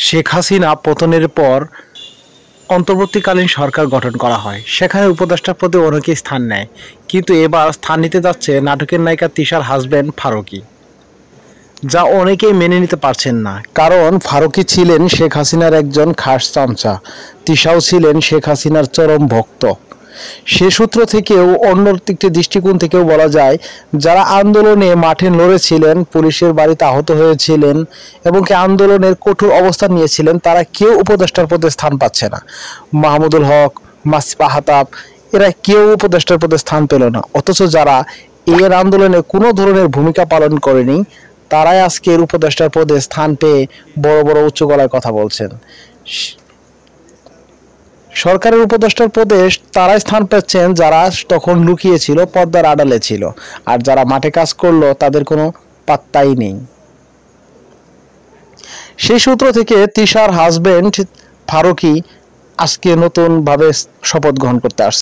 শেখ হাসিনা পতনের পর অন্তর্বর্তীকালীন সরকার গঠন করা হয়। সেখানে উপদেষ্টা পদে অনেকেই স্থান নেয়, কিন্তু এবার স্থান নিতে যাচ্ছে নাটকের নায়িকা তিশার হাজবেন্ড ফারুকী, যা অনেকেই মেনে নিতে পারছেন না। কারণ ফারুকী ছিলেন শেখ হাসিনার একজন খাস চামচা, তিশাও ছিলেন শেখ হাসিনার চরম ভক্ত। সে সূত্র থেকেও অন্য একটি দৃষ্টিকোণ থেকেও বলা যায়, যারা আন্দোলনে মাঠে লড়েছিলেন, পুলিশের বাড়িতে আহত হয়েছিলেন এবং কি আন্দোলনের কঠোর অবস্থান নিয়েছিলেন, তারা কেউ উপদেষ্টার পদে স্থান পাচ্ছে না। মাহমুদুল হক, মাসিফা হাতাব, এরা কেউ উপদেষ্টার পদে স্থান পেল না। অথচ যারা এর আন্দোলনে কোনো ধরনের ভূমিকা পালন করেনি, তারাই আজকের উপদেষ্টার পদে স্থান পেয়ে বড় বড় উচ্চ গলায় কথা বলছেন। সরকারের উপদেষ্টার পদে তারাই স্থান পাচ্ছেন যারা তখন লুকিয়েছিল, পর্দার আড়ালে ছিল, আর যারা মাঠে কাজ করলো তাদের কোনো পাত্তাই নেই। সেই সূত্র থেকে তিশার হাজবেন্ড ফারুকী আজকে নতুনভাবে শপথ গ্রহণ করতে আসছে।